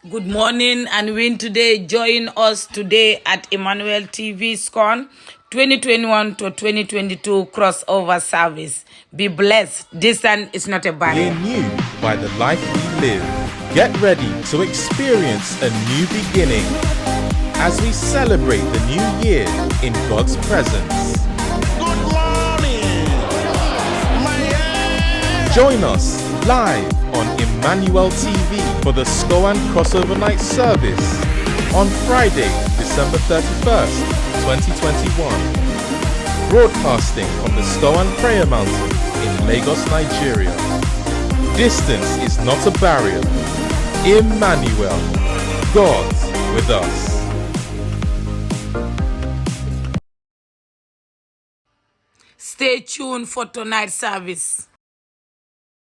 Good morning and win today. Join us today at Emmanuel TV SCOAN 2021 to 2022 crossover service. Be blessed. Distance is not a barrier. Being new by the life we live. Get ready to experience a new beginning as we celebrate the new year in God's presence. Good morning, Miami. Join us live on Emmanuel TV for the SCOAN crossover night service on Friday, December 31st, 2021. Broadcasting from the SCOAN Prayer Mountain in Lagos, Nigeria. Distance is not a barrier. Emmanuel, God with us. Stay tuned for tonight's service.